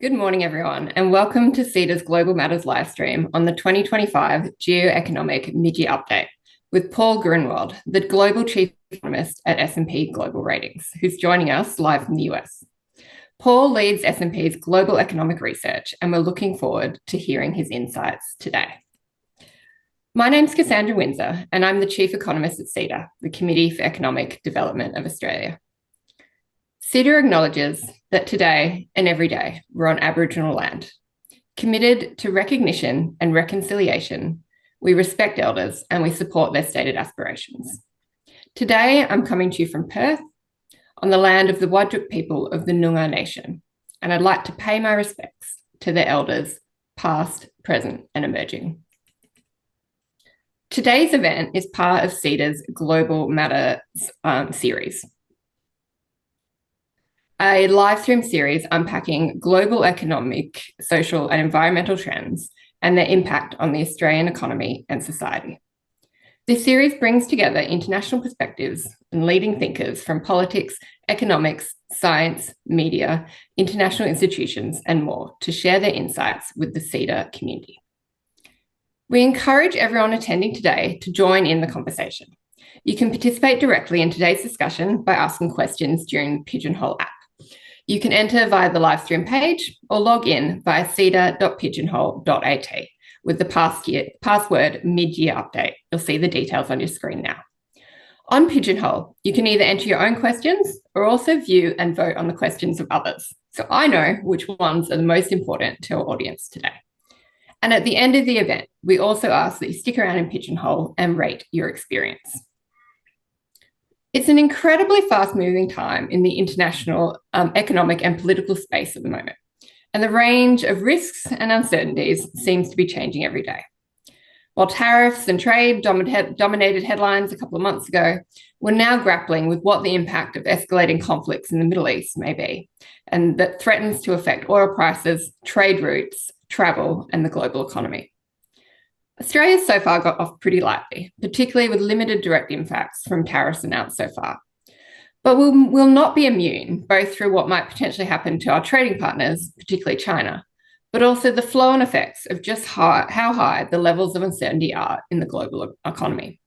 Good morning, everyone, and welcome to CEDA's Global Matters livestream on the 2025 Geo-Economic Mid-Year Update with Paul Gruenwald, the Global Chief Economist at S&P Global Ratings, who's joining us live from the US. Paul leads S&P's global economic research, and we're looking forward to hearing his insights today. My name's Cassandra Winzar, and I'm the Chief Economist at CEDA, the Committee for Economic Development of Australia. CEDA acknowledges that today and every day we're on Aboriginal land. Committed to recognition and reconciliation, we respect elders and we support their stated aspirations. Today, I'm coming to you from Perth, on the land of the Whadjuk people of the Noongar Nation, and I'd like to pay my respects to their elders, past, present, and emerging. Today's event is part of CEDA's Global Matters series, a live stream series unpacking global economic, social, and environmental trends and their impact on the Australian economy and society. This series brings together international perspectives and leading thinkers from politics, economics, science, media, international institutions, and more to share their insights with the CEDA community. We encourage everyone attending today to join in the conversation. You can participate directly in today's discussion by asking questions during the Pigeonhole app. You can enter via the live stream page or log in via ceda.pigeonhole.at with the password mid-year update. You'll see the details on your screen now. On Pigeonhole, you can either enter your own questions or also view and vote on the questions of others. So I know which ones are the most important to our audience today. And at the end of the event, we also ask that you stick around in Pigeonhole and rate your experience. It's an incredibly fast-moving time in the international economic and political space at the moment, and the range of risks and uncertainties seems to be changing every day. While tariffs and trade dominated headlines a couple of months ago, we're now grappling with what the impact of escalating conflicts in the Middle East may be, and that threatens to affect oil prices, trade routes, travel, and the global economy. Australia so far got off pretty lightly, particularly with limited direct impacts from tariffs announced so far. But we'll not be immune, both through what might potentially happen to our trading partners, particularly China, but also the flow-on effects of just how high the levels of uncertainty are in the global economy.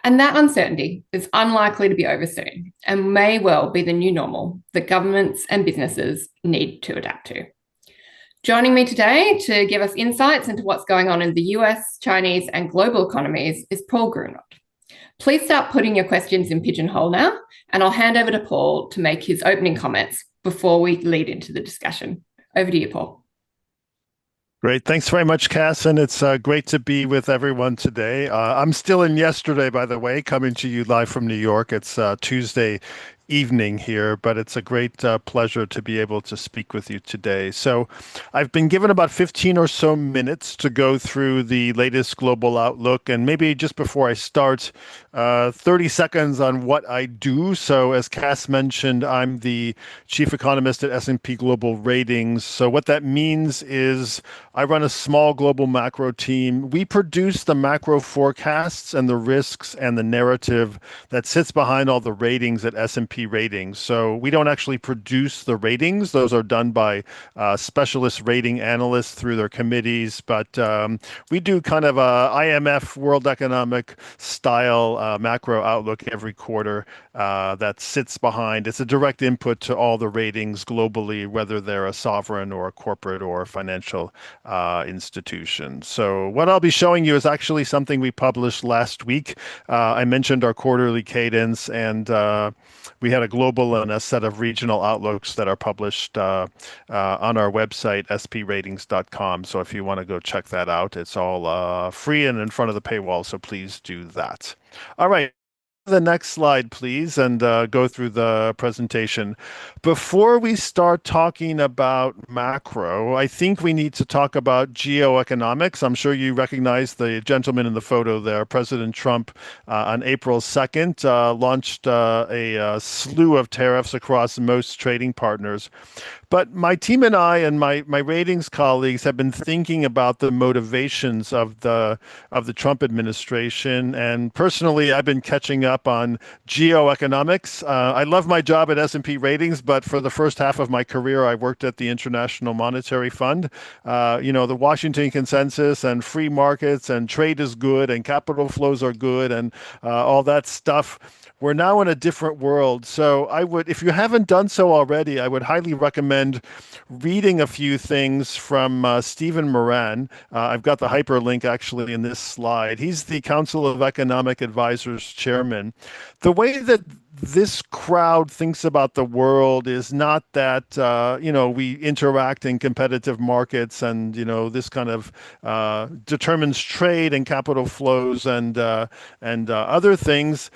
And that uncertainty is unlikely to be over soon and may well be the new normal that governments and businesses need to adapt to. Joining me today to give us insights into what's going on in the US, Chinese, and global economies is Paul Gruenwald. Please start putting your questions in Pigeonhole now, and I'll hand over to Paul to make his opening comments before we lead into the discussion. Over to you, Paul. Great. Thanks very much, Cass. And it's great to be with everyone today. I'm still in yesterday, by the way, coming to you live from New York. It's Tuesday evening here, but it's a great pleasure to be able to speak with you today. So I've been given about 15 or so minutes to go through the latest global outlook. And maybe just before I start, 30 seconds on what I do. So as Cass mentioned, I'm the Chief Economist at S&P Global Ratings. So what that means is I run a small global macro team. We produce the macro forecasts and the risks and the narrative that sits behind all the ratings at S&P Ratings. So we don't actually produce the ratings. Those are done by specialist rating analysts through their committees. But we do kind of a IMF World Economic style macro outlook every quarter that sits behind. It's a direct input to all the ratings globally, whether they're a sovereign or a corporate or a financial institution. So what I'll be showing you is actually something we published last week. I mentioned our quarterly cadence, and we had a global and a set of regional outlooks that are published on our website, spratings.com. So if you want to go check that out, it's all free and in front of the paywall. So please do that. All right. The next slide, please, and go through the presentation. Before we start talking about macro, I think we need to talk about geoeconomics. I'm sure you recognize the gentleman in the photo there. President Trump on April 2nd launched a slew of tariffs across most trading partners. But my team and I and my ratings colleagues have been thinking about the motivations of the Trump administration. And personally, I've been catching up on geo-economics. I love my job at S&P Ratings, but for the first half of my career, I worked at the International Monetary Fund. The Washington consensus and free markets and trade is good and capital flows are good and all that stuff. We're now in a different world. So I would, if you haven't done so already, I would highly recommend reading a few things from Stephen Moran. I've got the hyperlink actually in this slide. He's the Council of Economic Advisors chairman. The way that this crowd thinks about the world is not that we interact in competitive markets and this kind of determines trade and capital flows and other things.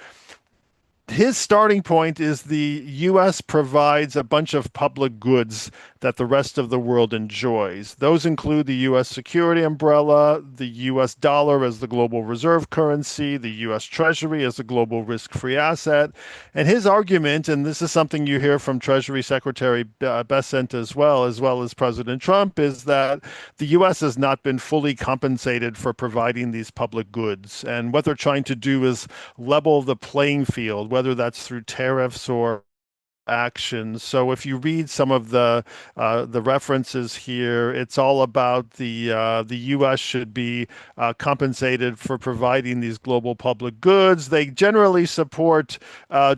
His starting point is the US provides a bunch of public goods that the rest of the world enjoys. Those include the US security umbrella, the US dollar as the global reserve currency, the US Treasury as a global risk-free asset. And his argument, and this is something you hear from Treasury Secretary Bessent as well as President Trump, is that the US has not been fully compensated for providing these public goods. And what they're trying to do is level the playing field, whether that's through tariffs or actions. So if you read some of the references here, it's all about the U.S. should be compensated for providing these global public goods. They generally support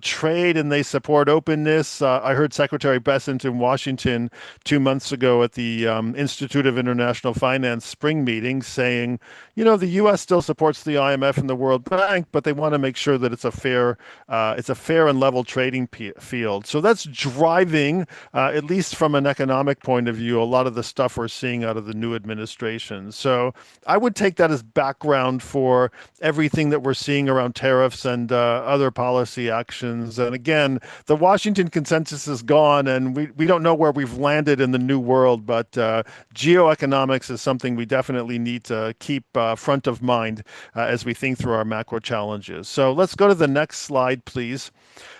trade and they support openness. I heard Secretary Bessent in Washington 2 months ago at the Institute of International Finance spring meeting saying, the U.S. still supports the IMF and the World Bank, but they want to make sure that it's a fair and level trading field. So that's driving, at least from an economic point of view, a lot of the stuff we're seeing out of the new administration. So I would take that as background for everything that we're seeing around tariffs and other policy actions. And again, the Washington consensus is gone, and we don't know where we've landed in the new world, but geoeconomics is something we definitely need to keep front of mind as we think through our macro challenges. So let's go to the next slide, please.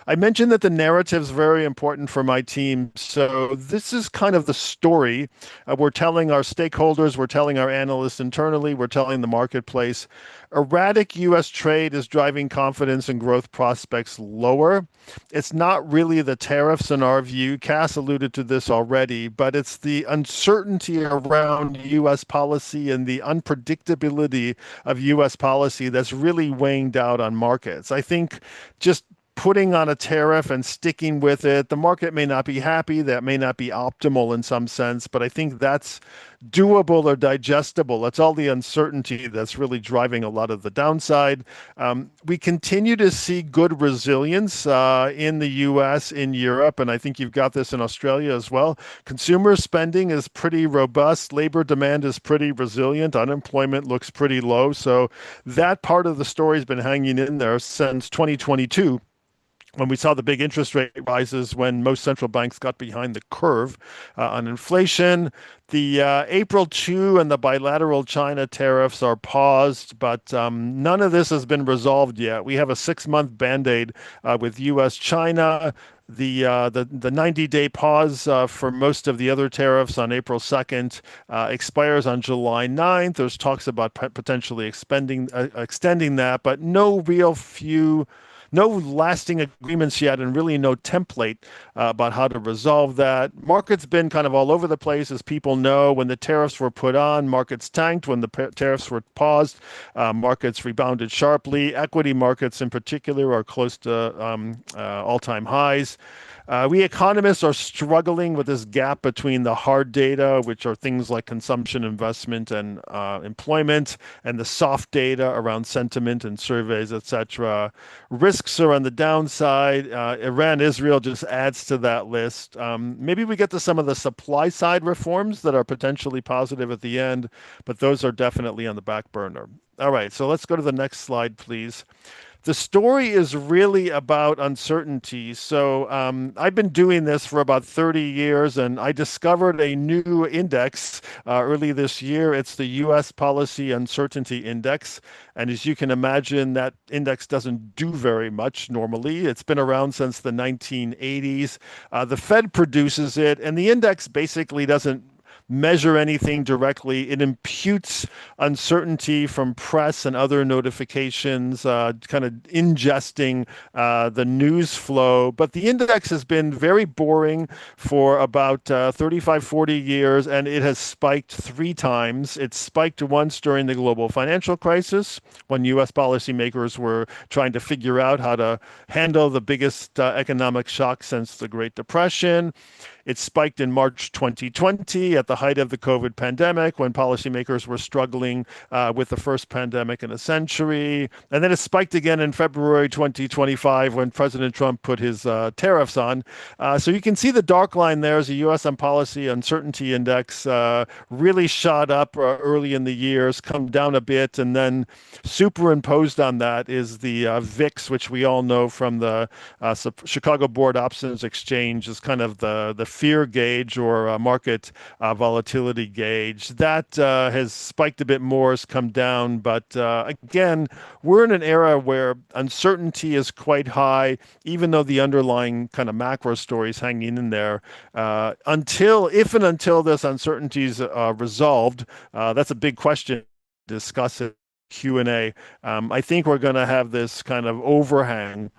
I mentioned that the narrative is very important for my team. So this is kind of the story we're telling our stakeholders, we're telling our analysts internally, we're telling the marketplace. Erratic U.S. trade is driving confidence and growth prospects lower. It's not really the tariffs in our view. Cass alluded to this already, but it's the uncertainty around U.S. policy and the unpredictability of U.S. policy that's really weighing down on markets. I think just putting on a tariff and sticking with it, the market may not be happy. That may not be optimal in some sense, but I think that's doable or digestible. That's all the uncertainty that's really driving a lot of the downside. We continue to see good resilience in the US, in Europe, and I think you've got this in Australia as well. Consumer spending is pretty robust. Labor demand is pretty resilient. Unemployment looks pretty low. So that part of the story has been hanging in there since 2022, when we saw the big interest rate rises when most central banks got behind the curve on inflation. The April 2 and the bilateral China tariffs are paused, but none of this has been resolved yet. We have a 6-month band-aid with U.S.-China. The 90-day pause for most of the other tariffs on April 2nd expires on July 9th. There's talks about potentially extending that, but no lasting agreements yet, and really no template about how to resolve that. Market's been kind of all over the place, as people know. When the tariffs were put on, markets tanked. When the tariffs were paused, markets rebounded sharply. Equity markets in particular are close to all-time highs. We economists are struggling with this gap between the hard data, which are things like consumption, investment, and employment, and the soft data around sentiment and surveys, etc. Risks are on the downside. Iran, Israel just adds to that list. Maybe we get to some of the supply side reforms that are potentially positive at the end, but those are definitely on the back burner. All right, so let's go to the next slide, please. The story is really about uncertainty. So I've been doing this for about 30 years, and I discovered a new index early this year. It's the U.S. Policy Uncertainty Index. And as you can imagine, that index doesn't do very much normally. It's been around since the 1980s. The Fed produces it, and the index basically doesn't measure anything directly. It imputes uncertainty from press and other notifications, kind of ingesting the news flow. But the index has been very boring for about 35, 40 years, and it has spiked three times. It spiked once during the global financial crisis when U.S. policymakers were trying to figure out how to handle the biggest economic shock since the Great Depression. It spiked in March 2020 at the height of the COVID pandemic when policymakers were struggling with the first pandemic in a century. And then it spiked again in February 2025 when President Trump put his tariffs on. So you can see the dark line there as a U.S. on policy uncertainty index really shot up early in the years, come down a bit, and then superimposed on that is the VIX, which we all know from the Chicago Board Options Exchange is kind of the fear gauge or market volatility gauge. That has spiked a bit more, has come down. But again, we're in an era where uncertainty is quite high, even though the underlying kind of macro story is hanging in there. If and until this uncertainty is resolved, that's a big question to discuss it. Q&A. I think we're going to have this kind of overhang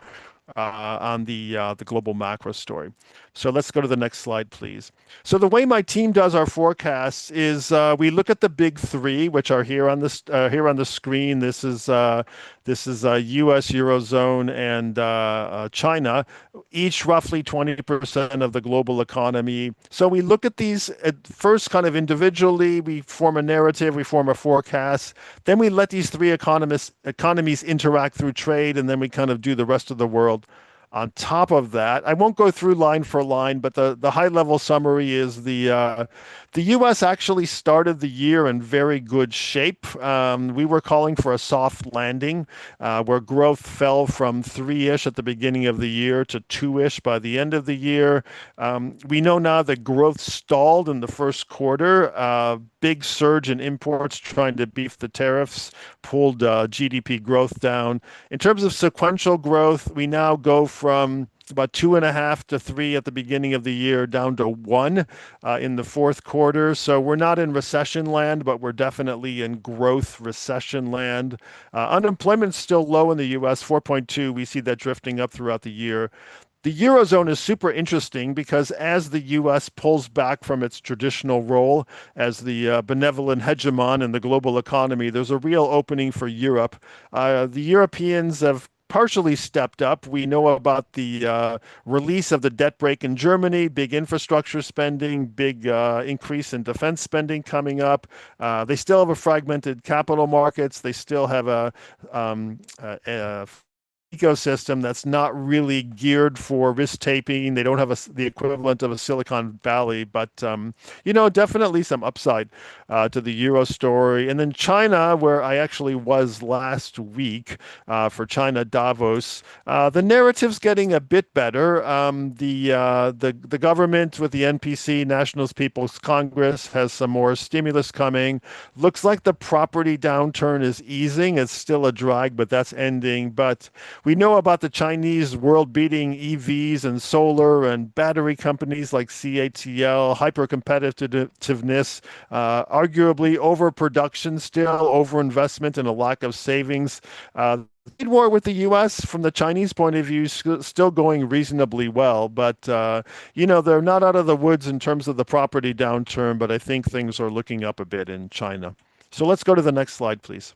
on the global macro story. So let's go to the next slide, please. So the way my team does our forecasts is we look at the big three, which are here on the screen. This is U.S., Eurozone, and China, each roughly 20% of the global economy. So we look at these at first kind of individually. We form a narrative, we form a forecast. Then we let these three economies interact through trade, and then we kind of do the rest of the world on top of that. I won't go through line for line, but the high level summary is the U.S. actually started the year in very good shape. We were calling for a soft landing, where growth fell from 3-ish at the beginning of the year to 2-ish by the end of the year. We know now that growth stalled in the first quarter. Big surge in imports trying to beef the tariffs pulled GDP growth down. In terms of sequential growth, we now go from about 2.5 to 3 at the beginning of the year, down to 1 in the fourth quarter. So we're not in recession land, but we're definitely in growth recession land. Unemployment's still low in the U.S., 4.2. We see that drifting up throughout the year. The Eurozone is super interesting because as the U.S. pulls back from its traditional role as the benevolent hegemon in the global economy, there's a real opening for Europe. The Europeans have partially stepped up. We know about the release of the debt brake in Germany, big infrastructure spending, big increase in defense spending coming up. They still have a fragmented capital markets. They still have a ecosystem that's not really geared for risk taking. They don't have the equivalent of a Silicon Valley, but definitely some upside to the Euro story. And then China, where I actually was last week for China Davos, the narrative's getting a bit better. The government with the NPC, Nationalist People's Congress, has some more stimulus coming. Looks like the property downturn is easing. It's still a drag, but that's ending. But we know about the Chinese world-beating EVs and solar and battery companies like CATL, hyper-competitiveness, arguably overproduction still, overinvestment, and a lack of savings. Trade war with the U.S. from the Chinese point of view still going reasonably well, but they're not out of the woods in terms of the property downturn, but I think things are looking up a bit in China. So let's go to the next slide, please.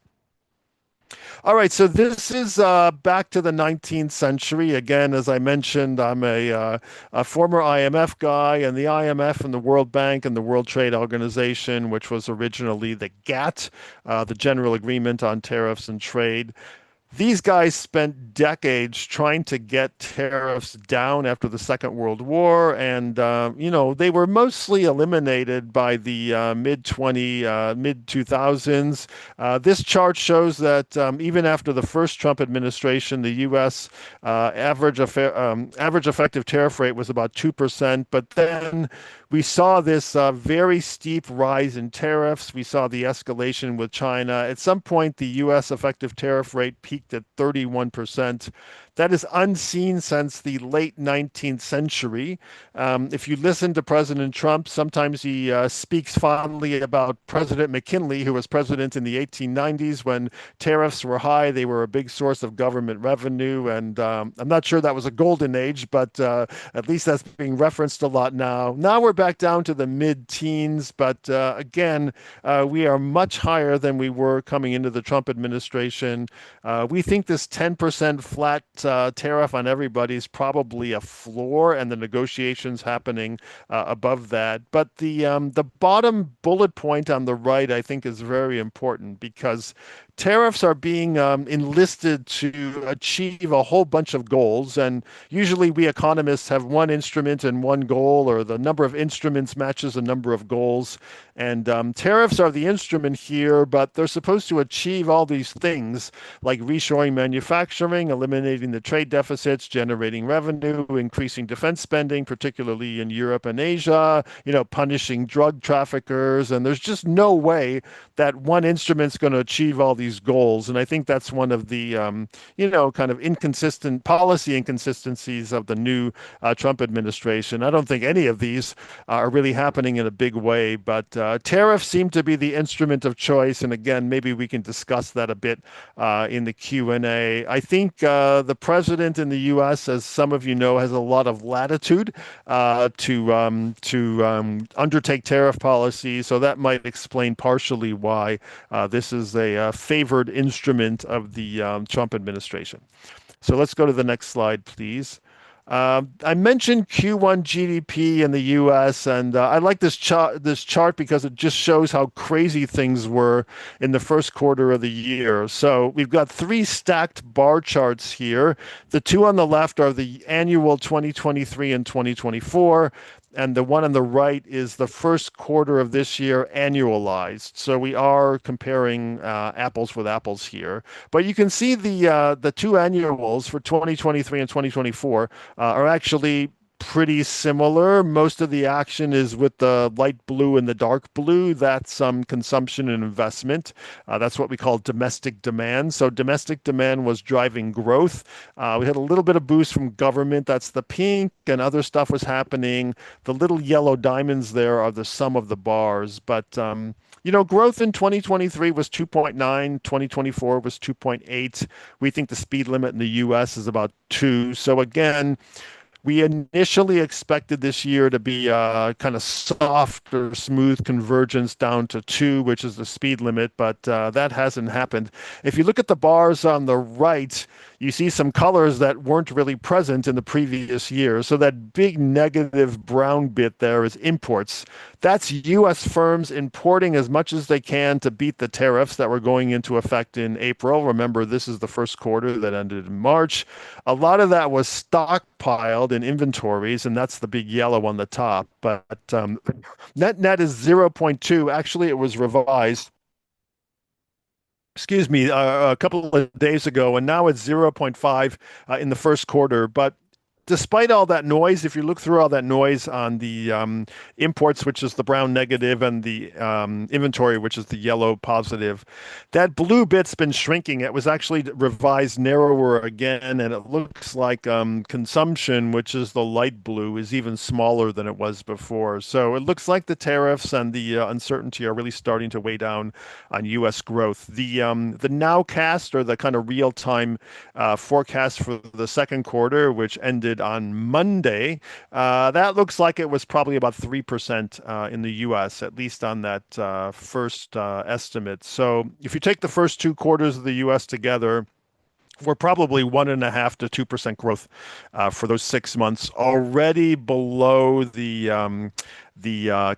All right, so this is back to the 19th century. Again, as I mentioned, I'm a former IMF guy, and the IMF and the World Bank and the World Trade Organization, which was originally the GATT, the General Agreement on Tariffs and Trade, These guys spent decades trying to get tariffs down after the Second World War, and they were mostly eliminated by the mid 2000s. This chart shows that even after the first Trump administration, the U.S. Average effective tariff rate was about 2%, but then we saw this very steep rise in tariffs. We saw the escalation with China. At some point, the U.S. effective tariff rate peaked at 31%. That is unseen since the late 19th century. If you listen to President Trump, sometimes he speaks fondly about President McKinley, who was president in the 1890s when tariffs were high. They were a big source of government revenue. And I'm not sure that was a golden age, but at least that's being referenced a lot now. Now we're back down to the mid-teens, but again, we are much higher than we were coming into the Trump administration. We think this 10% flat tariff on everybody is probably a floor, and the negotiations happening above that. But the bottom bullet point on the right, I think, is very important because tariffs are being enlisted to achieve a whole bunch of goals. And usually we economists have one instrument and one goal, or the number of instruments matches the number of goals. And tariffs are the instrument here, but they're supposed to achieve all these things like reshoring manufacturing, eliminating the trade deficits, generating revenue, increasing defense spending, particularly in Europe and Asia, punishing drug traffickers. And there's just no way that one instrument's going to achieve all these goals. And I think that's one of the, kind of inconsistent policy inconsistencies of the new Trump administration. I don't think any of these are really happening in a big way, but tariffs seem to be the instrument of choice. And again, maybe we can discuss that a bit in the Q&A. I think the president in the U.S., as some of you know, has a lot of latitude to undertake tariff policy. So that might explain partially why this is a favored instrument of the Trump administration. So let's go to the next slide, please. I mentioned Q1 GDP in the U.S., and I like this chart because it just shows how crazy things were in the first quarter of the year. So we've got three stacked bar charts here. The two on the left are the annual 2023 and 2024. And the one on the right is the first quarter of this year annualized. So we are comparing apples with apples here. But you can see the two annuals for 2023 and 2024 are actually pretty similar. Most of the action is with the light blue and the dark blue. That's consumption and investment. That's what we call domestic demand. So domestic demand was driving growth. We had a little bit of boost from government. That's the pink, and other stuff was happening. The little yellow diamonds there are the sum of the bars. But growth in 2023 was 2.9, 2024 was 2.8. We think the speed limit in the US is about 2. So again, we initially expected this year to be kind of soft or smooth convergence down to 2, which is the speed limit, but that hasn't happened. If you look at the bars on the right, you see some colors that weren't really present in the previous year. So that big negative brown bit there is imports. That's U.S. firms importing as much as they can to beat the tariffs that were going into effect in April. Remember, this is the first quarter that ended in March. A lot of that was stockpiled in inventories, and that's the big yellow on the top. But net is 0.2. Actually, it was revised, a couple of days ago, and now it's 0.5 in the first quarter. But despite all that noise, if you look through all that noise on the imports, which is the brown negative, and the inventory, which is the yellow positive, that blue bit's been shrinking. It was actually revised narrower again, and it looks like consumption, which is the light blue, is even smaller than it was before. So it looks like the tariffs and the uncertainty are really starting to weigh down on U.S. growth. The nowcast, or the kind of real-time forecast for the second quarter, which ended on Monday, that looks like it was probably about 3% in the US, at least on that first estimate. So if you take the first two quarters of the US together, we're probably 1.5 to 2% growth for those 6 months, already below the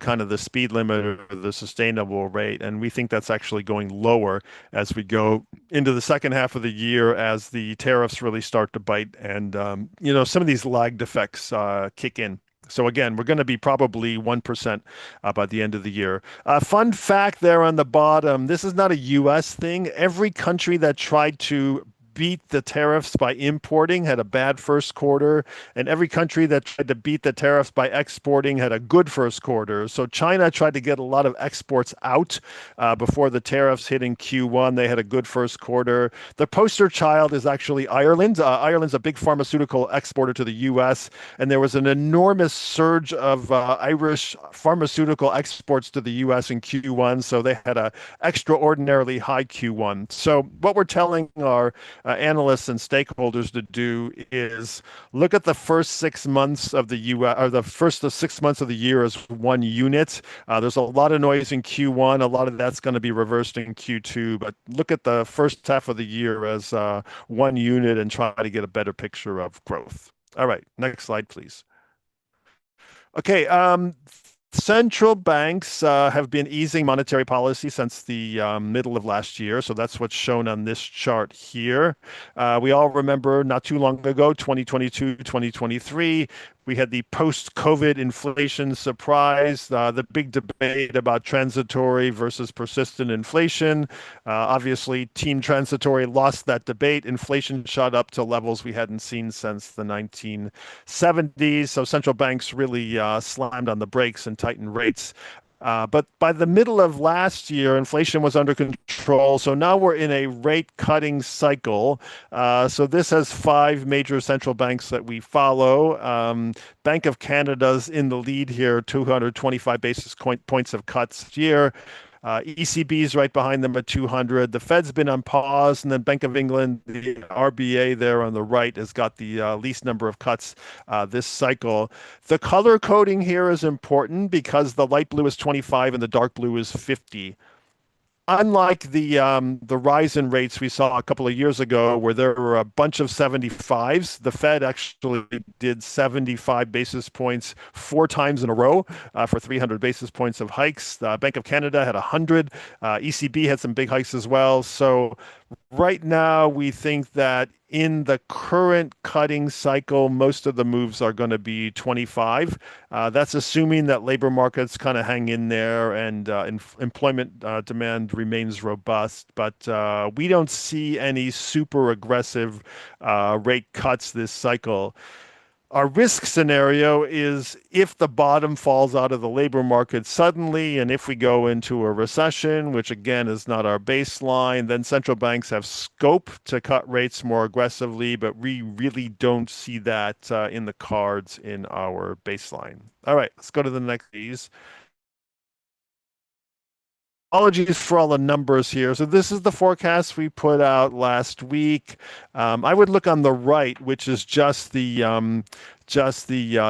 kind of the speed limit or the sustainable rate, and we think that's actually going lower as we go into the second half of the year as the tariffs really start to bite, and some of these lagged effects kick in. So again, we're going to be probably 1% by the end of the year. Fun fact there on the bottom, this is not a US thing. Every country that tried to beat the tariffs by importing had a bad first quarter, and every country that tried to beat the tariffs by exporting had a good first quarter. So China tried to get a lot of exports out before the tariffs hit in Q1. They had a good first quarter. The poster child is actually Ireland. Ireland's a big pharmaceutical exporter to the US, and there was an enormous surge of Irish pharmaceutical exports to the US in Q1. So they had a extraordinarily high Q1. So what we're telling our analysts and stakeholders to do is look at the first 6 months of the U.S. or the first 6 months of the year as one unit. There's a lot of noise in Q1. A lot of that's going to be reversed in Q2, but look at the first half of the year as one unit and try to get a better picture of growth. All right, next slide, please. Okay, central banks have been easing monetary policy since the middle of last year. So that's what's shown on this chart here. We all remember not too long ago, 2022, 2023, we had the post-COVID inflation surprise, the big debate about transitory versus persistent inflation. Obviously, Team Transitory lost that debate. Inflation shot up to levels we hadn't seen since the 1970s. So central banks really slammed on the brakes and tightened rates. But by the middle of last year, inflation was under control. So now we're in a rate cutting cycle. So this has five major central banks that we follow. Bank of Canada's in the lead here, 225 basis points of cuts this year. ECB's right behind them at 200. The Fed's been on pause, and then Bank of England, the RBA there on the right, has got the least number of cuts this cycle. The color coding here is important because the light blue is 25 and the dark blue is 50. Unlike the rise in rates we saw a couple of years ago, where there were a bunch of 75s, the Fed actually did 75 basis points 4 times in a row for 300 basis points of hikes. The Bank of Canada had 100. ECB had some big hikes as well. So right now, we think that in the current cutting cycle, most of the moves are going to be 25. That's assuming that labor markets kind of hang in there and employment demand remains robust. But we don't see any super aggressive rate cuts this cycle. Our risk scenario is if the bottom falls out of the labor market suddenly, and if we go into a recession, which again is not our baseline, then central banks have scope to cut rates more aggressively, but we really don't see that in the cards in our baseline. All right, let's go to the next, please. Apologies for all the numbers here. So this is the forecast we put out last week. I would look on the right, which is just the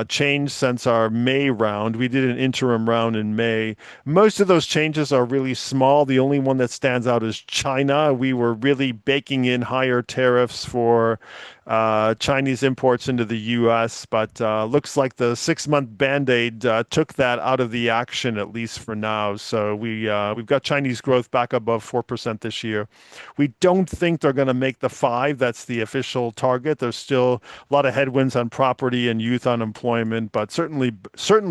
change since our May round. We did an interim round in May. Most of those changes are really small. The only one that stands out is China. We were really baking in higher tariffs for Chinese imports into the U.S., but looks like the 6-month Band-Aid took that out of the action, at least for now. So we've got Chinese growth back above 4% this year. We don't think they're going to make the 5. That's the official target. There's still a lot of headwinds on property and youth unemployment, but certainly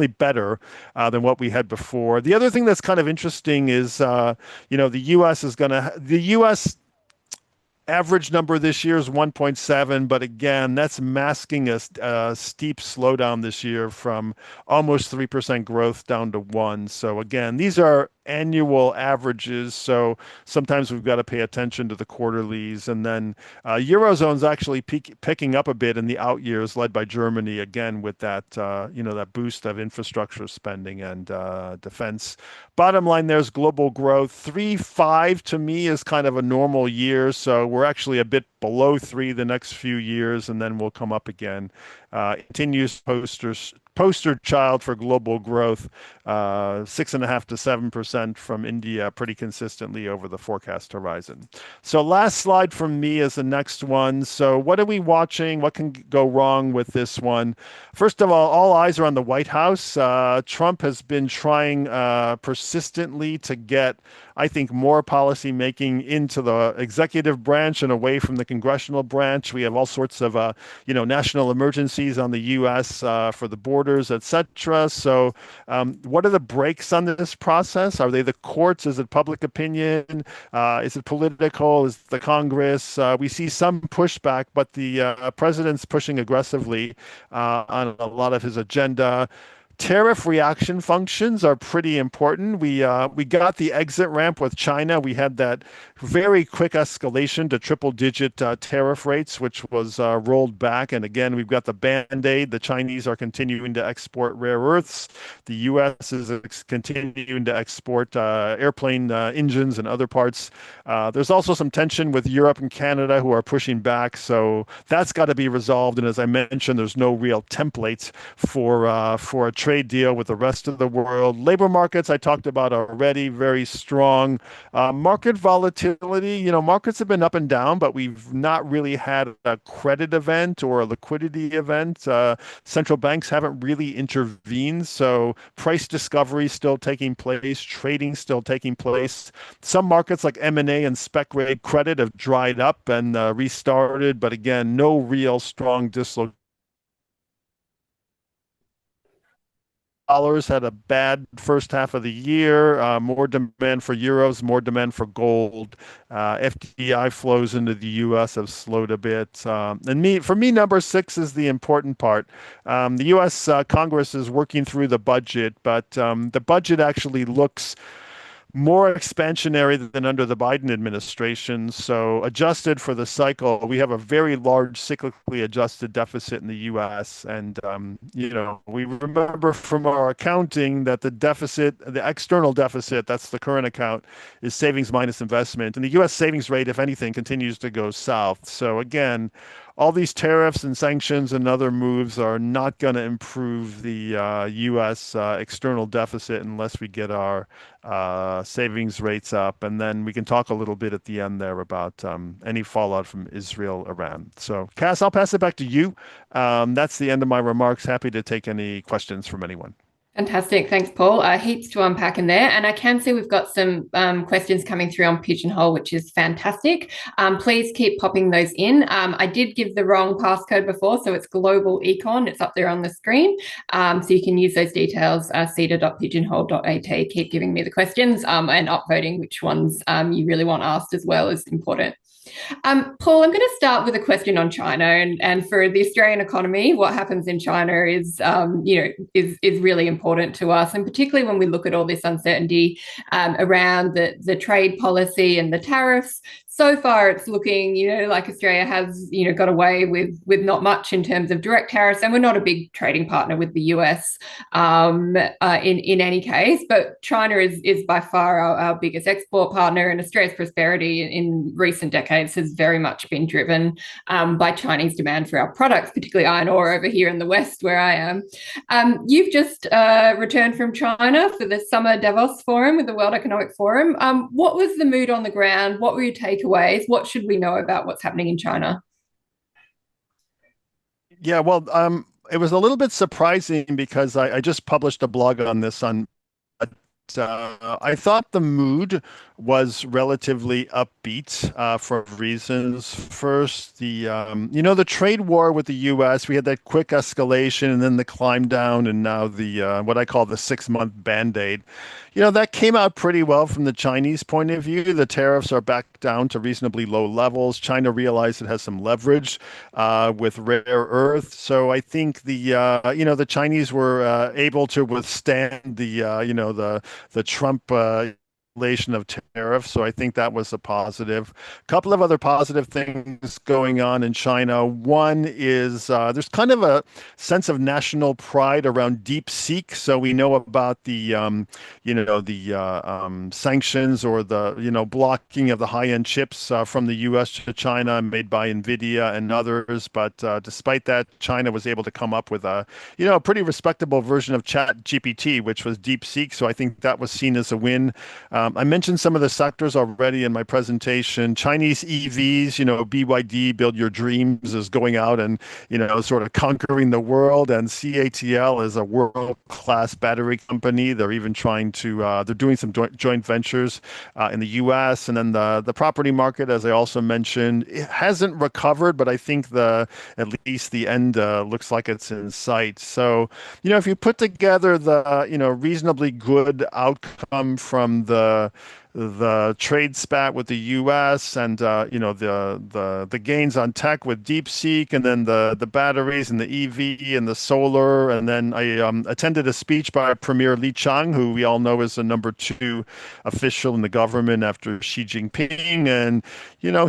better than what we had before. The other thing that's kind of interesting is, the U.S. average number this year is 1.7, but again, that's masking a steep slowdown this year from almost 3% growth down to 1. So again, these are annual averages, so sometimes we've got to pay attention to the quarterlies. And then Eurozone's actually picking up a bit in the out years, led by Germany, again, with that boost of infrastructure spending and defense. Bottom line, there's global growth. 3.5 to me is kind of a normal year, so we're actually a bit below 3 the next few years, and then we'll come up again. Continues poster child for global growth, 6.5 to 7% from India pretty consistently over the forecast horizon. So last slide from me is the next one. So what are we watching? What can go wrong with this one? First of all eyes are on the White House. Trump has been trying persistently to get, I think, more policy making into the executive branch and away from the congressional branch. We have all sorts of, national emergencies on the U.S. For the borders, etc. So, what are the brakes on this process? Are they the courts? Is it public opinion? Is it political? Is it the Congress? We see some pushback, but the president's pushing aggressively on a lot of his agenda. Tariff reaction functions are pretty important. We got the exit ramp with China. We had that very quick escalation to triple-digit tariff rates, which was rolled back. And again, we've got the band-aid. The Chinese are continuing to export rare earths. The U.S. is continuing to export airplane engines and other parts. There's also some tension with Europe and Canada who are pushing back. So that's got to be resolved. And as I mentioned, there's no real templates for a trade deal with the rest of the world. Labor markets, I talked about already, very strong. Market volatility, markets have been up and down, but we've not really had a credit event or a liquidity event. Central banks haven't really intervened. So price discovery still taking place, trading still taking place. Some markets like M&A and spec grade credit have dried up and restarted, but again, no real strong dislocation. Dollars had a bad first half of the year. More demand for euros, more demand for gold. FDI flows into the U.S. have slowed a bit. For me, number six is the important part. The U.S. Congress is working through the budget, but the budget actually looks more expansionary than under the Biden administration. So adjusted for the cycle, we have a very large cyclically adjusted deficit in the U.S. And, we remember from our accounting that the deficit, the external deficit, that's the current account, is savings minus investment. And the U.S. savings rate, if anything, continues to go south. So again, all these tariffs and sanctions and other moves are not going to improve the U.S. External deficit unless we get our savings rates up. And then we can talk a little bit at the end there about any fallout from Israel, Iran. So, Cass, I'll pass it back to you. That's the end of my remarks. Happy to take any questions from anyone. Fantastic. Thanks, Paul. Heaps to unpack in there. And I can see we've got some questions coming through on Pigeonhole, which is fantastic. Please keep popping those in. I did give the wrong passcode before, so it's Global Econ. It's up there on the screen. So you can use those details, ceda.pigeonhole.at. Keep giving me the questions and upvoting which ones you really want asked as well is important. Paul, I'm going to start with a question on China, and for the Australian economy, what happens in China is really important to us, and particularly when we look at all this uncertainty around the trade policy and the tariffs. So far, it's looking, like Australia has, got away with not much in terms of direct tariffs, and we're not a big trading partner with the US in any case. But China is by far our biggest export partner, and Australia's prosperity in recent decades has very much been driven by Chinese demand for our products, particularly iron ore over here in the West, where I am. You've just returned from China for the Summer Davos Forum with the World Economic Forum. What was the mood on the ground? What were your takeaways? What should we know about what's happening in China? Yeah, well, it was a little bit surprising because I just published a blog on this on I thought the mood was relatively upbeat for reasons. First, the trade war with the U.S. We had that quick escalation and then the climb down, and now the what I call the 6-month band-aid. That came out pretty well from the Chinese point of view. The tariffs are back down to reasonably low levels. China realized it has some leverage with rare earth. So I think the Chinese were able to withstand the Trump of tariffs. So I think that was a positive. A couple of other positive things going on in China. One is there's kind of a sense of national pride around DeepSeek. So we know about the sanctions or the blocking of the high-end chips from the U.S. to China made by NVIDIA and others. But despite that, China was able to come up with a pretty respectable version of Chat GPT, which was DeepSeek. So I think that was seen as a win. I mentioned some of the sectors already in my presentation. Chinese EVs, BYD, Build Your Dreams, is going out and, sort of conquering the world. And CATL is a world-class battery company. They're even trying to, they're doing some joint ventures in the US. And then the property market, as I also mentioned, it hasn't recovered, but I think at least the end looks like it's in sight. So, if you put together the, reasonably good outcome from the trade spat with the U.S. and the gains on tech with DeepSeek, and then the batteries and the EV and the solar, and then I attended a speech by Premier Li Qiang, who we all know is the number two official in the government after Xi Jinping, and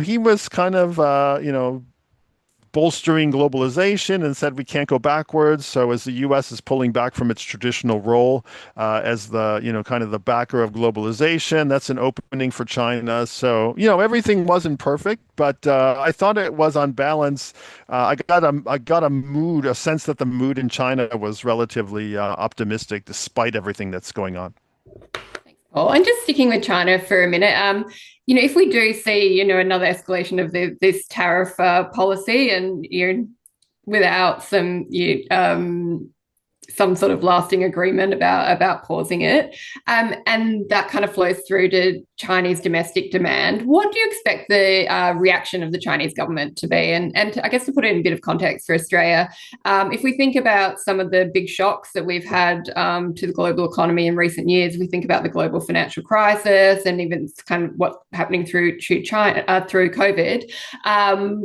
he was kind of bolstering globalization and said we can't go backwards. So as the U.S. is pulling back from its traditional role as the, kind of the backer of globalization, that's an opening for China. So, everything wasn't perfect, but I thought it was on balance. I got a sense that the mood in China was relatively optimistic despite everything that's going on. Oh, and just sticking with China for a minute, if we do see, another escalation of this tariff policy, and without some sort of lasting agreement about pausing it, and that kind of flows through to Chinese domestic demand. What do you expect the reaction of the Chinese government to be? And I guess to put it in a bit of context for Australia, if we think about some of the big shocks that we've had to the global economy in recent years, we think about the global financial crisis and even kind of what's happening through China through COVID.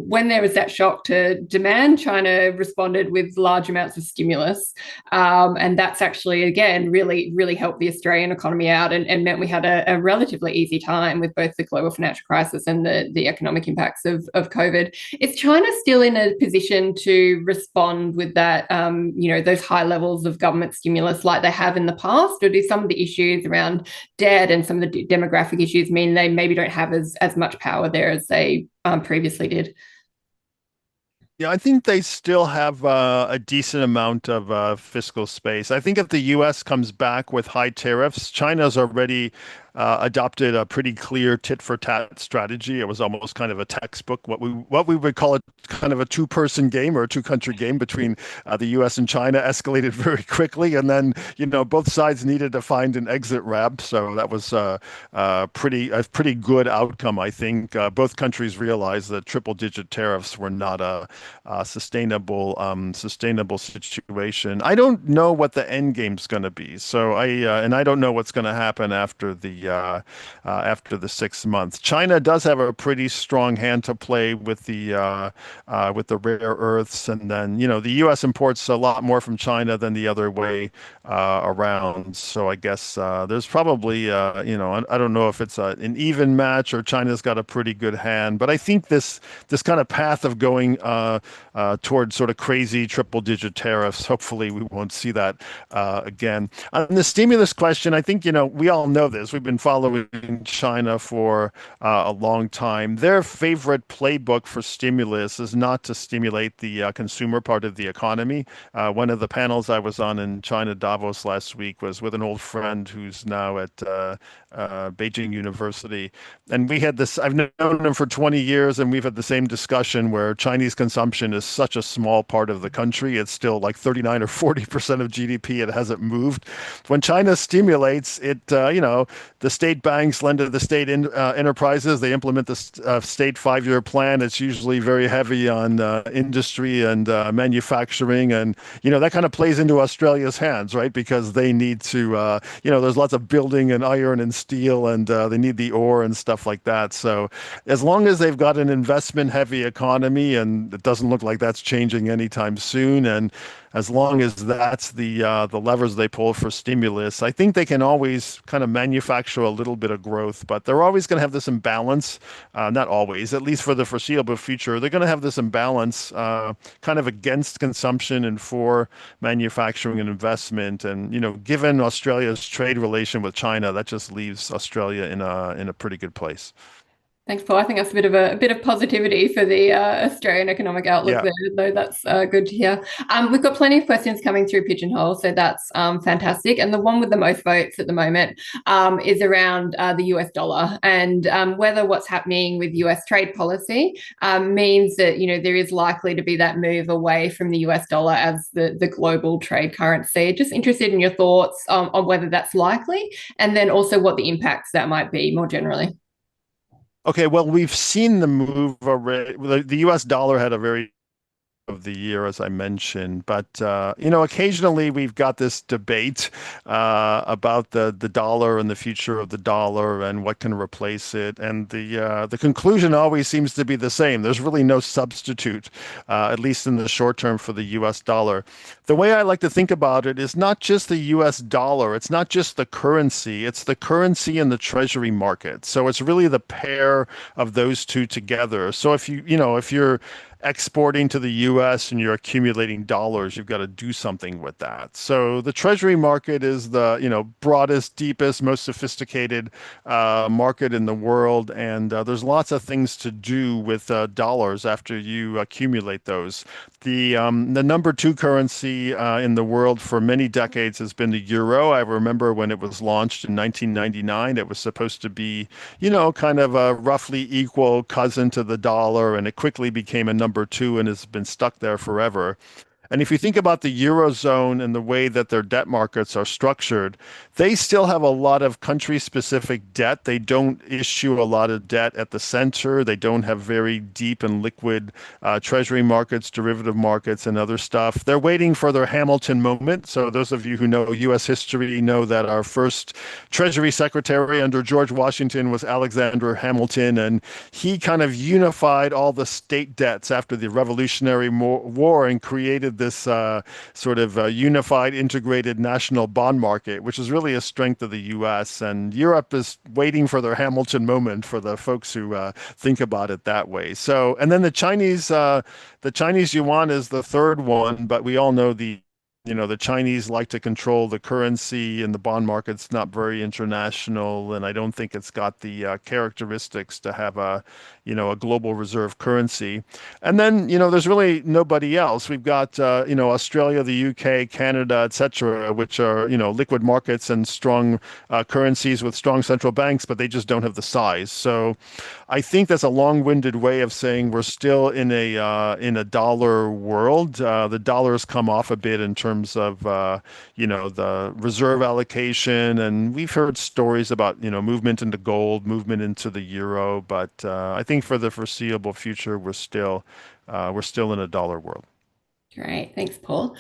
When there was that shock to demand, China responded with large amounts of stimulus. And that's actually, again, really, really helped the Australian economy out and meant we had a relatively easy time with both the global financial crisis and the economic impacts of COVID. Is China still in a position to respond with that, those high levels of government stimulus like they have in the past? Or do some of the issues around debt and some of the demographic issues mean they maybe don't have as much power there as they previously did? Yeah, I think they still have a decent amount of fiscal space. I think if the U.S. comes back with high tariffs, China's already adopted a pretty clear tit for tat strategy. It was almost kind of a textbook, what we would call it, kind of a two-person game or a two-country game between the U.S. and China. Escalated very quickly, and then both sides needed to find an exit ramp. So that was a pretty good outcome, I think. Both countries realized that triple-digit tariffs were not a sustainable situation. I don't know what the end game's going to be. So I don't know what's going to happen after the 6 months. China does have a pretty strong hand to play with the rare earths, and then the U.S. imports a lot more from China than the other way around. So I guess there's probably I don't know if it's an even match or China's got a pretty good hand, but I think this kind of path of going towards sort of crazy triple-digit tariffs, hopefully we won't see that again. On the stimulus question, I think we all know this. We've been following China for a long time. Their favorite playbook for stimulus is not to stimulate the consumer part of the economy. One of the panels I was on in China, Davos, last week was with an old friend who's now at Beijing University. And we had this, I've known him for 20 years, and we've had the same discussion where Chinese consumption is such a small part of the country. It's still like 39 or 40% of GDP. It hasn't moved. When China stimulates it, the state banks lend to the state enterprises. They implement the state 5-year plan. It's usually very heavy on industry and manufacturing. And, that kind of plays into Australia's hands, right? Because they need to, there's lots of building and iron and steel, and they need the ore and stuff like that. So as long as they've got an investment heavy economy, and it doesn't look like that's changing anytime soon, and as long as that's the levers they pull for stimulus, I think they can always kind of manufacture a little bit of growth, but they're always going to have this imbalance. Not always, at least for the foreseeable future, they're going to have this imbalance kind of against consumption and for manufacturing and investment. And given Australia's trade relation with China, that just leaves Australia in a pretty good place. Thanks, Paul. I think that's a bit of positivity for the Australian economic outlook Yeah. there, though that's good to hear. We've got plenty of questions coming through Pigeonhole, so that's fantastic. And the one with the most votes at the moment is around the US dollar and whether what's happening with US trade policy means that there is likely to be that move away from the US dollar as the global trade currency. Just interested in your thoughts on whether that's likely, and then also what the impacts that might be more generally. Okay, well, we've seen the move already. The US dollar had a very of the year, as I mentioned. But occasionally we've got this debate about the dollar and the future of the dollar and what can replace it. And the conclusion always seems to be the same. There's really no substitute, at least in the short term, for the U.S. dollar. The way I like to think about it is not just the U.S. dollar. It's not just the currency. It's the currency and the treasury market. So it's really the pair of those two together. So if you're exporting to the US and you're accumulating dollars, you've got to do something with that. So the treasury market is the, broadest, deepest, most sophisticated market in the world. And there's lots of things to do with dollars after you accumulate those. The number two currency in the world for many decades has been the euro. I remember when it was launched in 1999, it was supposed to be, kind of a roughly equal cousin to the dollar, and it quickly became a number two and has been stuck there forever. And if you think about the Eurozone and the way that their debt markets are structured, they still have a lot of country-specific debt. They don't issue a lot of debt at the center. They don't have very deep and liquid treasury markets, derivative markets, and other stuff. They're waiting for their Hamilton moment. So those of you who know U.S. history know that our first Treasury Secretary under George Washington was Alexander Hamilton, and he kind of unified all the state debts after the Revolutionary War and created this sort of unified, integrated national bond market, which is really a strength of the U.S. And Europe is waiting for their Hamilton moment for the folks who think about it that way. So, and then the Chinese yuan is the third one, but we all know the Chinese like to control the currency and the bond market's not very international. And I don't think it's got the characteristics to have a global reserve currency. And then, there's really nobody else. We've got, Australia, the UK, Canada, et cetera, which are, liquid markets and strong currencies with strong central banks, but they just don't have the size. So I think that's a long-winded way of saying we're still in a dollar world. The dollar's come off a bit in terms of the reserve allocation, and we've heard stories about movement into gold, movement into the euro, but I think for the foreseeable future we're still in a dollar world. Great, thanks, Paul.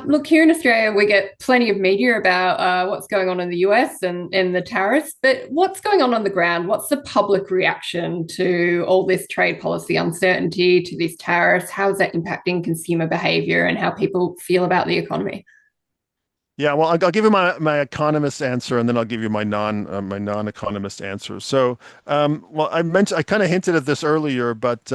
Look, here in Australia, we get plenty of media about what's going on in the US and the tariffs, but what's going on the ground? What's the public reaction to all this trade policy uncertainty, to these tariffs? How is that impacting consumer behavior and how people feel about the economy? Yeah, well, I'll give you my economist answer, and then I'll give you my non-economist answer. So, well, I kind of hinted at this earlier, but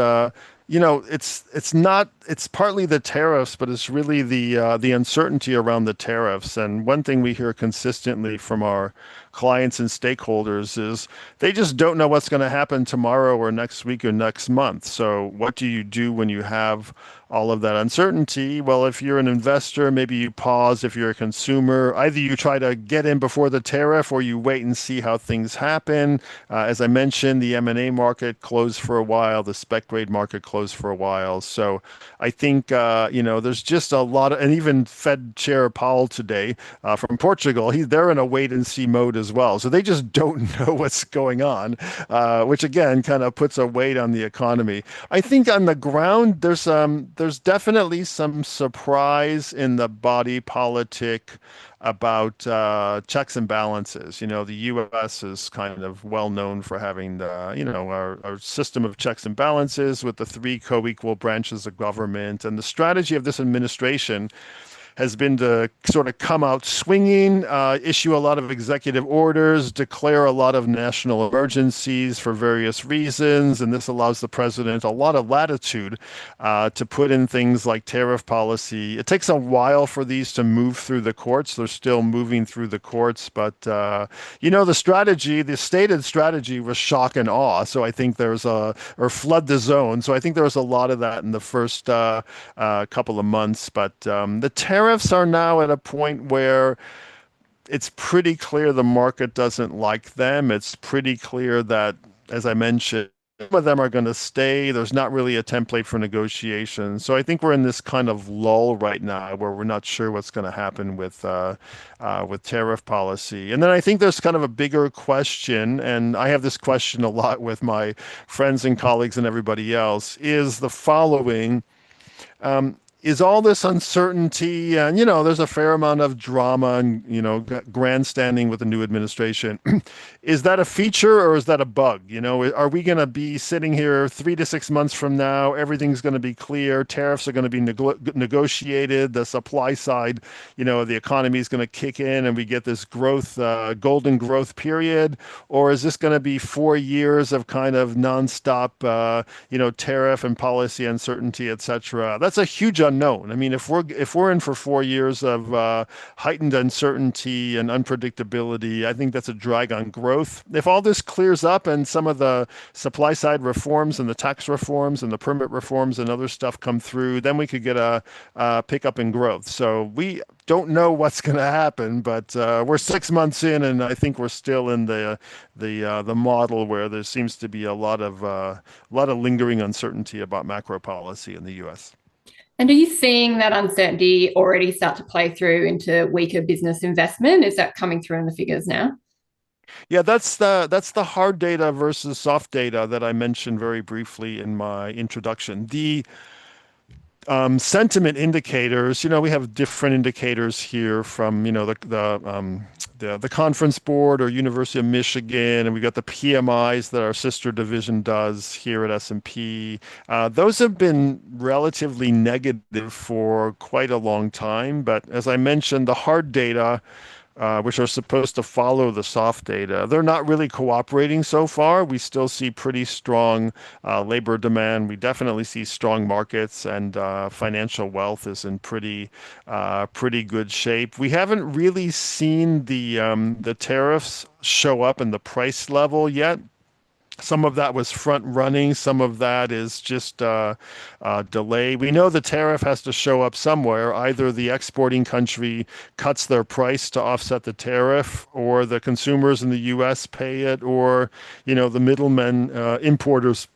it's partly the tariffs, but it's really the uncertainty around the tariffs. And one thing we hear consistently from our clients and stakeholders is they just don't know what's going to happen tomorrow or next week or next month. So, what do you do when you have all of that uncertainty? Well, if you're an investor, maybe you pause. If you're a consumer, either you try to get in before the tariff or you wait and see how things happen. As I mentioned, the M&A market closed for a while, the spec grade market closed for a while. So I think, there's just a lot of, and even Fed Chair Powell today from Portugal, they're in a wait and see mode as well. So they just don't know what's going on, which again kind of puts a weight on the economy. I think on the ground, there's definitely some surprise in the body politic about checks and balances. The U.S. is kind of well known for having our system of checks and balances with the three co-equal branches of government. And the strategy of this administration has been to sort of come out swinging, issue a lot of executive orders, declare a lot of national emergencies for various reasons, and this allows the president a lot of latitude to put in things like tariff policy. It takes a while for these to move through the courts. They're still moving through the courts, but the strategy, the stated strategy was shock and awe. So I think or flood the zone. So I think there was a lot of that in the first couple of months. But the tariffs are now at a point where it's pretty clear the market doesn't like them. It's pretty clear that, as I mentioned, some of them are going to stay. There's not really a template for negotiation. So I think we're in this kind of lull right now where we're not sure what's going to happen with tariff policy. And then I think there's kind of a bigger question, and I have this question a lot with my friends and colleagues and everybody else, is the following. Is all this uncertainty, and there's a fair amount of drama and grandstanding with the new administration. Is that a feature or is that a bug? Are we going to be sitting here 3 to 6 months from now? Everything's going to be clear. Tariffs are going to be negotiated. The supply side, the economy is going to kick in, and we get this growth, golden growth period. Or is this going to be 4 years of kind of nonstop, tariff and policy uncertainty, etc.? That's a huge unknown. I mean, if we're in for 4 years of heightened uncertainty and unpredictability, I think that's a drag on growth. If all this clears up and some of the supply side reforms and the tax reforms and the permit reforms and other stuff come through, then we could get a pickup in growth. So we don't know what's going to happen, but we're 6 months in, and I think we're still in the model where there seems to be a lot of lingering uncertainty about macro policy in the U.S. And are you seeing that uncertainty already start to play through into weaker business investment? Is that coming through in the figures now? Yeah, that's the hard data versus soft data that I mentioned very briefly in my introduction. The sentiment indicators, we have different indicators here from, the Conference Board or University of Michigan, and we got the PMIs that our sister division does here at S&P. Those have been relatively negative for quite a long time, but as I mentioned, the hard data, which are supposed to follow the soft data, they're not really cooperating so far. We still see pretty strong labor demand. We definitely see strong markets, and financial wealth is in pretty good shape. We haven't really seen the tariffs show up in the price level yet. Some of that was front running. Some of that is just delay. We know the tariff has to show up somewhere. Either the exporting country cuts their price to offset the tariff, or the consumers in the U.S. pay it, or the middlemen, importers,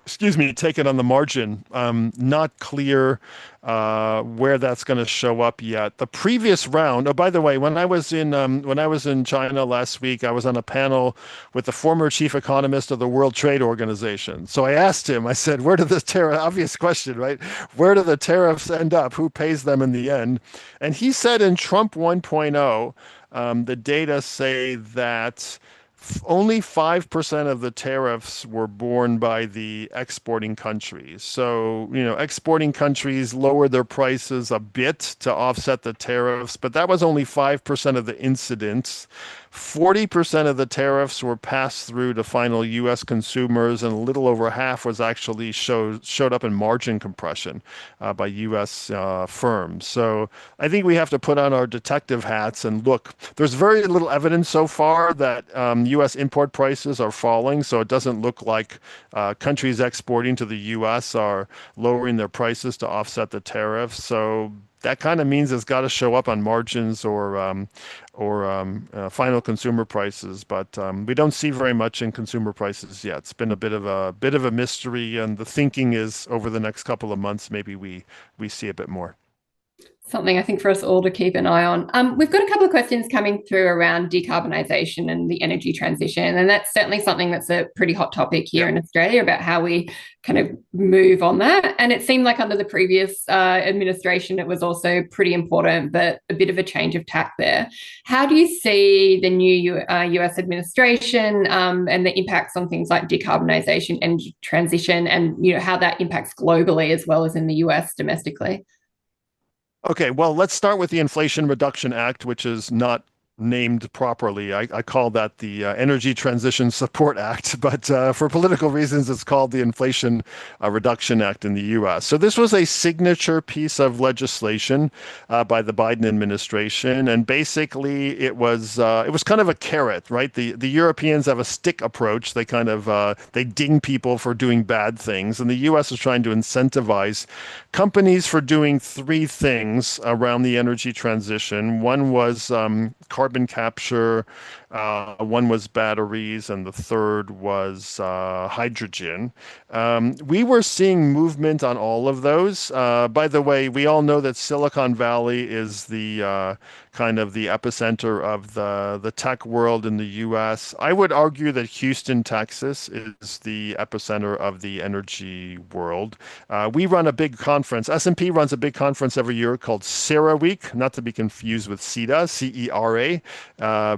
take it on the margin. Not clear where that's going to show up yet. The previous round. Oh, by the way, when I was in China last week, I was on a panel with the former chief economist of the World Trade Organization. So I asked him. I said, "Where do the tariff?" Obvious question, right? Where do the tariffs end up? Who pays them in the end? And he said in Trump 1.0, the data say that only 5% of the tariffs were borne by the exporting countries. So, exporting countries lowered their prices a bit to offset the tariffs, but that was only 5% of the incidents. 40% of the tariffs were passed through to final U.S. consumers, and a little over half was actually showed up in margin compression by U.S. firms. So I think we have to put on our detective hats and look. There's very little evidence so far that U.S. import prices are falling, so it doesn't look like countries exporting to the U.S. are lowering their prices to offset the tariffs. So that kind of means it's got to show up on margins or final consumer prices, but we don't see very much in consumer prices yet. It's been a bit of a mystery, and the thinking is over the next couple of months, maybe we see a bit more. Something I think for us all to keep an eye on. We've got a couple of questions coming through around decarbonisation and the energy transition, and that's certainly something that's a pretty hot topic here in Australia about how we kind of move on that. And it seemed like under the previous administration, it was also pretty important, but a bit of a change of tack there. How do you see the new US administration and the impacts on things like decarbonisation, energy transition, and how that impacts globally as well as in the US domestically? Okay, well, let's start with the Inflation Reduction Act, which is not named properly. I call that the Energy Transition Support Act, but for political reasons, it's called the Inflation Reduction Act in the US. So this was a signature piece of legislation by the Biden administration, and basically it was kind of a carrot, right? The Europeans have a stick approach. They kind of they ding people for doing bad things, and the US is trying to incentivize companies for doing three things around the energy transition. One was carbon capture, one was batteries, and the third was hydrogen. We were seeing movement on all of those. By the way, we all know that Silicon Valley is the kind of the epicenter of the tech world in the US. I would argue that Houston, Texas is the epicenter of the energy world. We run a big conference. S&P runs a big conference every year called CERA Week, not to be confused with CEDA, CERA.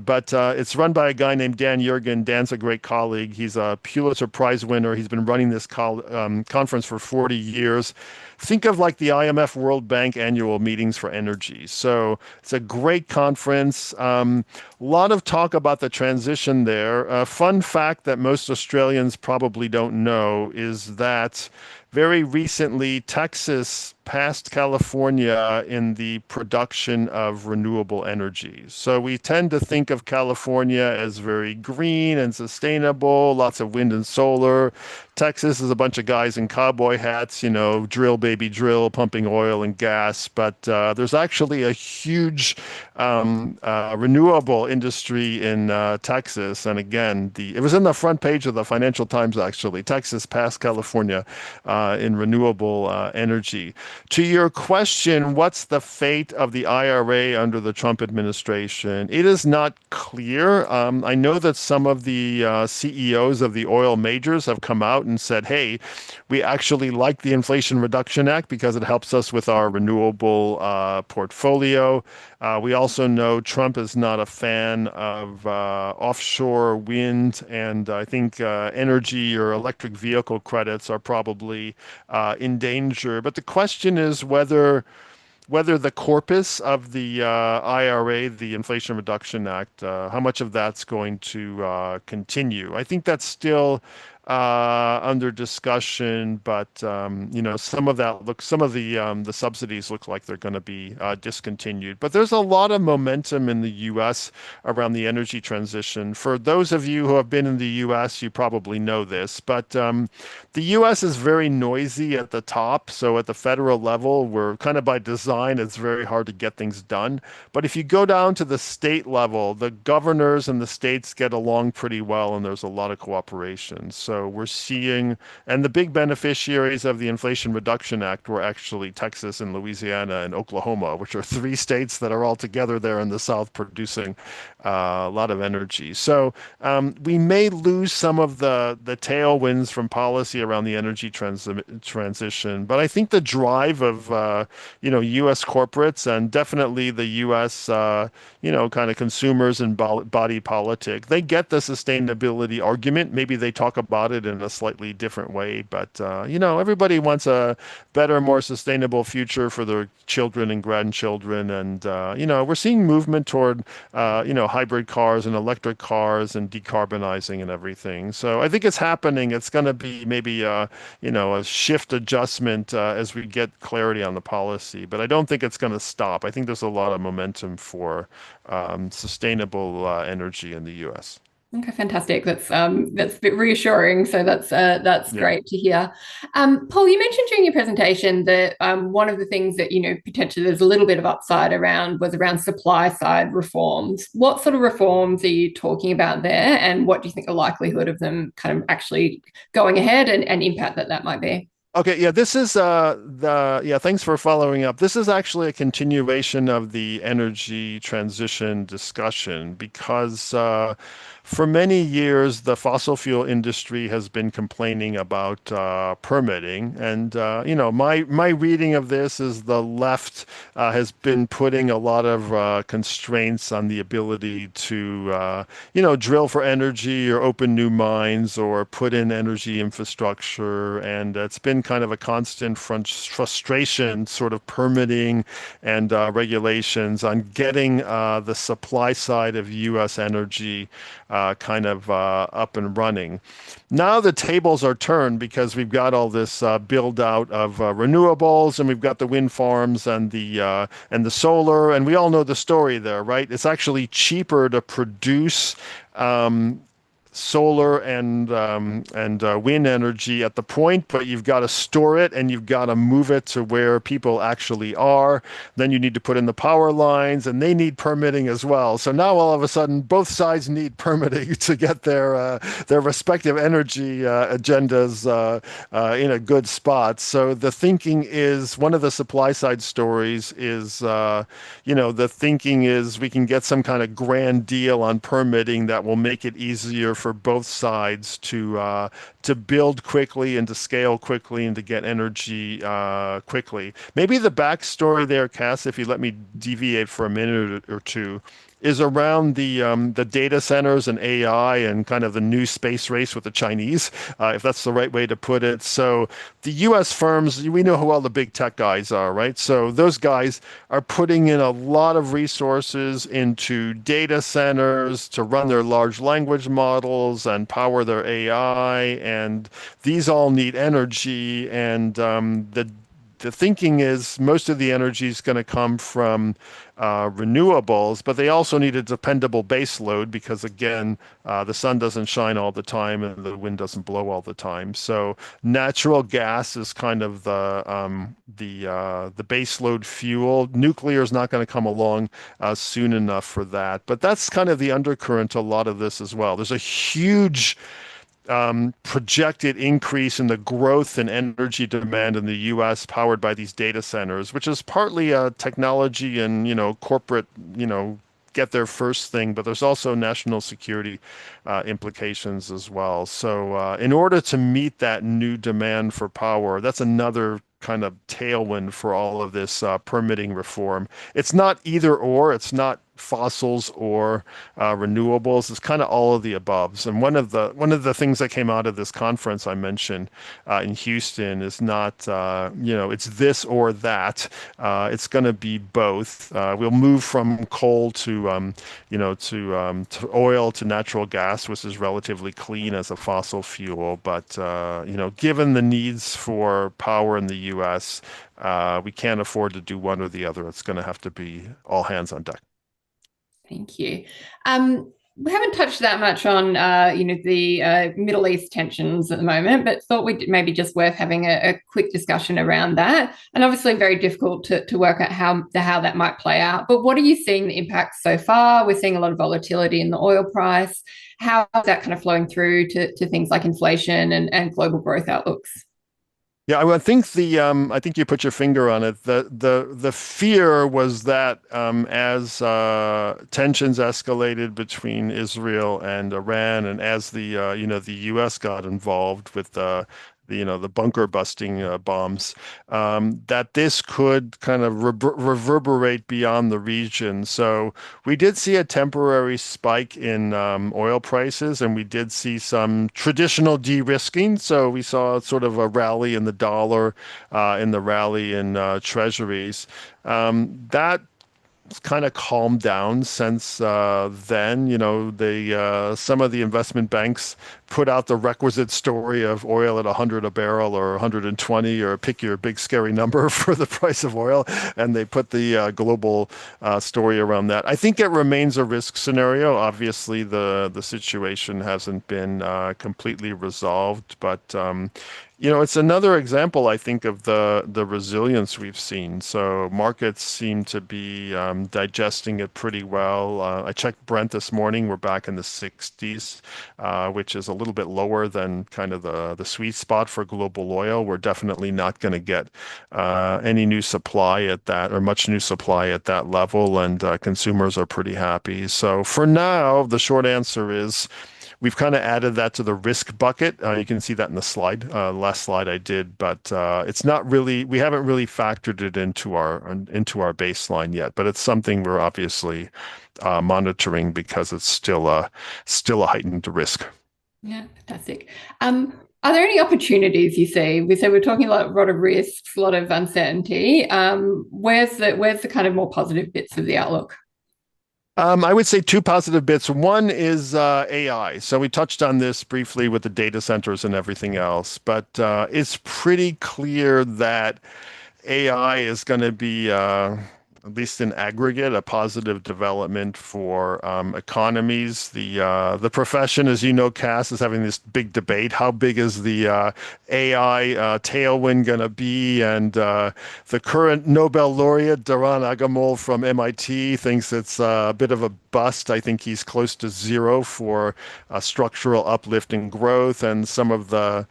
But it's run by a guy named Dan Yergin. Dan's a great colleague. He's a Pulitzer Prize winner. He's been running this conference for 40 years. Think of like the IMF World Bank annual meetings for energy. So it's a great conference. A lot of talk about the transition there. A fun fact that most Australians probably don't know is that very recently, Texas passed California in the production of renewable energy. So we tend to think of California as very green and sustainable, lots of wind and solar. Texas is a bunch of guys in cowboy hats, you know, drill baby drill, pumping oil and gas. But there's actually a huge renewable industry in Texas. And again, it was in the front page of the Financial Times, actually. Texas passed California in renewable energy. To your question, what's the fate of the IRA under the Trump administration? It is not clear. I know that some of the CEOs of the oil majors have come out and said, hey, we actually like the Inflation Reduction Act because it helps us with our renewable portfolio. We also know Trump is not a fan of offshore wind, and I think energy or electric vehicle credits are probably in danger. But the question is whether the corpus of the IRA, the Inflation Reduction Act, how much of that's going to continue. I think that's still under discussion, but you know, some of the subsidies look like they're going to be discontinued. But there's a lot of momentum in the U.S. around the energy transition. For those of you who have been in the U.S., you probably know this, but the U.S. is very noisy at the top. So at the federal level, we're kind of by design, it's very hard to get things done. But if you go down to the state level, the governors and the states get along pretty well, and there's a lot of cooperation. So we're seeing, and the big beneficiaries of the Inflation Reduction Act were actually Texas and Louisiana and Oklahoma, which are three states that are all together there in the South producing a lot of energy. So we may lose some of the tailwinds from policy around the energy transition, but I think the drive of you know, U.S. corporates and definitely the U.S. You know, kind of consumers and body politic, they get the sustainability argument. Maybe they talk about it in a slightly different way, but you know, everybody wants a better, more sustainable future for their children and grandchildren, and you know, we're seeing movement toward you know, hybrid cars and electric cars and decarbonizing and everything. So I think it's happening. It's going to be maybe you know, a shift adjustment as we get clarity on the policy, but I don't think it's going to stop. I think there's a lot of momentum for sustainable energy in the U.S. Okay, fantastic. That's a bit reassuring. So that's Yeah. great to hear. Paul, you mentioned during your presentation that one of the things that, you know, potentially there's a little bit of upside around was around supply side reforms. What sort of reforms are you talking about there, and what do you think the likelihood of them kind of actually going ahead and impact that might be? Okay, yeah, this is thanks for following up. This is actually a continuation of the energy transition discussion because for many years the fossil fuel industry has been complaining about permitting, and you know, my reading of this is the left has been putting a lot of constraints on the ability to you know, drill for energy or open new mines or put in energy infrastructure, and it's been kind of a constant frustration, sort of permitting and regulations on getting the supply side of U.S. energy kind of up and running. Now the tables are turned because we've got all this build out of renewables, and we've got the wind farms and the solar, and we all know the story there, right? It's actually cheaper to produce solar and wind energy at the point, but you've got to store it and you've got to move it to where people actually are. Then you need to put in the power lines, and they need permitting as well. So now all of a sudden, both sides need permitting to get their respective energy agendas in a good spot. So the thinking is, one of the supply side stories is, the thinking is we can get some kind of grand deal on permitting that will make it easier for both sides to build quickly and to scale quickly and to get energy quickly. Maybe the backstory there, Cass, if you let me deviate for a minute or two, is around the data centers and AI and kind of the new space race with the Chinese, if that's the right way to put it. So the U.S. firms, we know who all the big tech guys are, right? So those guys are putting in a lot of resources into data centers to run their large language models and power their AI, and these all need energy. And the thinking is most of the energy is going to come from renewables, but they also need a dependable base load because, again, the sun doesn't shine all the time and the wind doesn't blow all the time. So natural gas is kind of the base load fuel. Nuclear is not going to come along soon enough for that. But that's kind of the undercurrent to a lot of this as well. There's a huge projected increase in the growth in energy demand in the U.S. powered by these data centers, which is partly a technology and, corporate, get there first thing, but there's also national security implications as well. So in order to meet that new demand for power, that's another kind of tailwind for all of this permitting reform. It's not either or, it's not fossils or renewables. It's kind of all of the above. And one of the things that came out of this conference I mentioned in Houston is not it's this or that. It's going to be both. We'll move from coal to oil to natural gas, which is relatively clean as a fossil fuel. But given the needs for power in the U.S., we can't afford to do one or the other. It's going to have to be all hands on deck. Thank you. We haven't touched that much on, the Middle East tensions at the moment, but thought we'd maybe just worth having a quick discussion around that. And obviously, very difficult to work out how that might play out. But what are you seeing the impacts so far? We're seeing a lot of volatility in the oil price. How is that kind of flowing through to things like inflation and global growth outlooks? Yeah, I think you put your finger on it. The fear was that as tensions escalated between Israel and Iran, and as the U.S. got involved with the bunker busting bombs, that this could kind of reverberate beyond the region. So we did see a temporary spike in oil prices, and we did see some traditional de-risking. So we saw sort of a rally in the dollar, in the rally in treasuries. That kind of calmed down since then. Some of the investment banks put out the requisite story of oil at 100 a barrel or 120, or pick your big scary number for the price of oil, and they put the global story around that. I think it remains a risk scenario. Obviously, the situation hasn't been completely resolved, but it's another example, I think, of the resilience we've seen. So markets seem to be digesting it pretty well. I checked Brent this morning. We're back in the 60s, which is a little bit lower than kind of the sweet spot for global oil. We're definitely not going to get any new supply at that, or much new supply at that level, and consumers are pretty happy. So for now, the short answer is, we've kind of added that to the risk bucket. You can see that in the slide, last slide I did, but it's not really, we haven't really factored it into our baseline yet, but it's something we're obviously monitoring because it's still a heightened risk. Yeah, fantastic. Are there any opportunities you see? We're talking a lot of risks, a lot of uncertainty. Where's the kind of more positive bits of the outlook? I would say two positive bits. One is AI. So we touched on this briefly with the data centers and everything else, but it's pretty clear that AI is going to be, at least in aggregate, a positive development for economies. The profession, as you know, Cass, is having this big debate. How big is the AI tailwind going to be? And the current Nobel laureate, Daron Agamol from MIT, thinks it's a bit of a bust. I think he's close to zero for structural uplift and growth. And some of the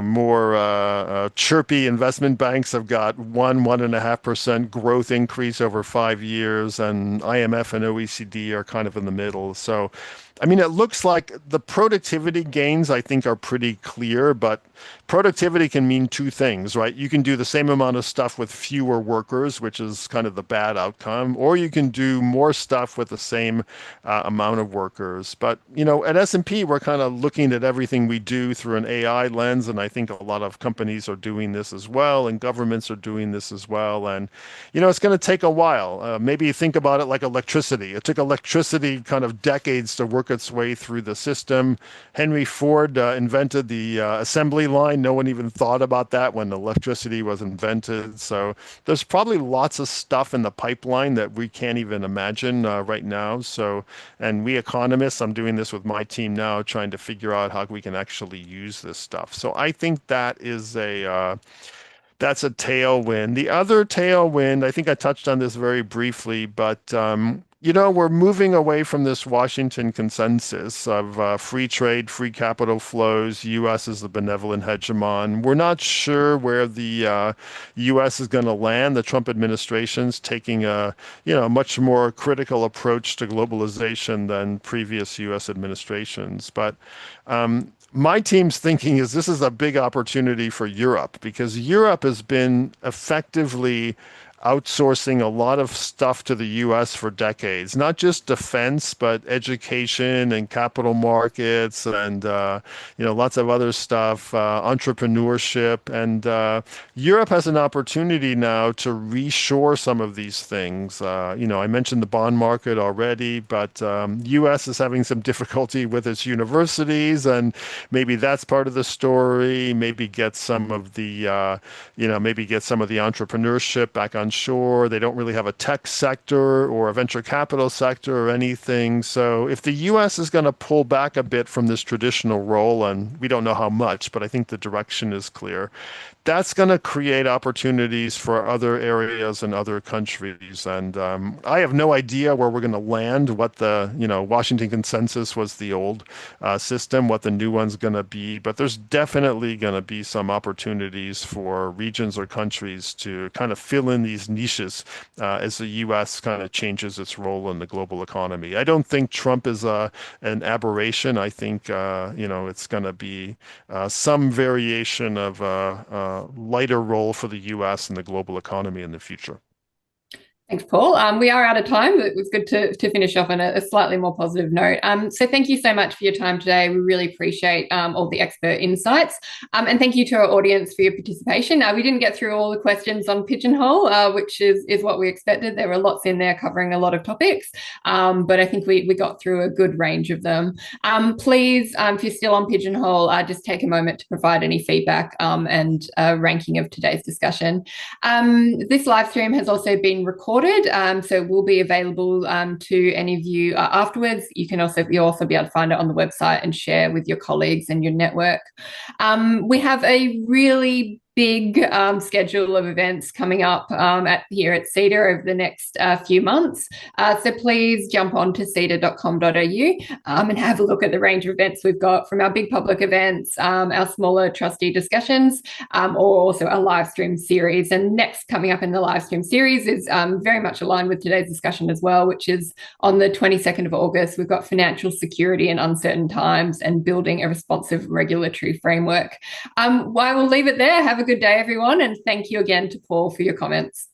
more chirpy investment banks have got 1.5% growth increase over 5 years, and IMF and OECD are kind of in the middle. So, I mean, it looks like the productivity gains, I think, are pretty clear, but productivity can mean two things, right? You can do the same amount of stuff with fewer workers, which is kind of the bad outcome, or you can do more stuff with the same amount of workers. But, at S&P, we're kind of looking at everything we do through an AI lens, and I think a lot of companies are doing this as well, and governments are doing this as well. And, it's going to take a while. Maybe think about it like electricity. It took electricity kind of decades to work its way through the system. Henry Ford invented the assembly line. No one even thought about that when electricity was invented. So there's probably lots of stuff in the pipeline that we can't even imagine right now. So, and we economists, I'm doing this with my team now, trying to figure out how we can actually use this stuff. So I think that's a tailwind. The other tailwind, I think I touched on this very briefly, but we're moving away from this Washington consensus of free trade, free capital flows. U.S. is the benevolent hegemon. We're not sure where the U.S. is going to land. The Trump administration's taking a much more critical approach to globalization than previous U.S. administrations. But my team's thinking is this is a big opportunity for Europe because Europe has been effectively outsourcing a lot of stuff to the US for decades, not just defense, but education and capital markets and, lots of other stuff, entrepreneurship. And Europe has an opportunity now to reshore some of these things. I mentioned the bond market already, but US is having some difficulty with its universities, and maybe that's part of the story. Maybe get some of the, entrepreneurship back on shore. They don't really have a tech sector or a venture capital sector or anything. So if the US is going to pull back a bit from this traditional role, and we don't know how much, but I think the direction is clear, that's going to create opportunities for other areas and other countries. And I have no idea where we're going to land, what the, Washington consensus was the old system, what the new one's going to be. But there's definitely going to be some opportunities for regions or countries to kind of fill in these niches as the U.S. kind of changes its role in the global economy. I don't think Trump is an aberration. I think, it's going to be some variation of lighter role for the US and the global economy in the future. Thanks, Paul. We are out of time. It was good to finish off on a slightly more positive note. So thank you so much for your time today. We really appreciate all the expert insights. And thank you to our audience for your participation. We didn't get through all the questions on Pigeonhole, which is what we expected. There were lots in there covering a lot of topics, but I think we got through a good range of them. Please, if you're still on Pigeonhole, just take a moment to provide any feedback and ranking of today's discussion. This live stream has also been recorded, so it will be available to any of you afterwards. You'll also be able to find it on the website and share with your colleagues and your network. We have a really big schedule of events coming up here at CEDA over the next few months. So please jump on to ceda.com.au and have a look at the range of events we've got, from our big public events, our smaller trustee discussions, or also a live stream series. And next coming up in the live stream series is very much aligned with today's discussion as well, which is on the 22nd of August. We've got financial security in uncertain times and building a responsive regulatory framework. I will leave it there. Have a good day, everyone, and thank you again to Paul for your comments.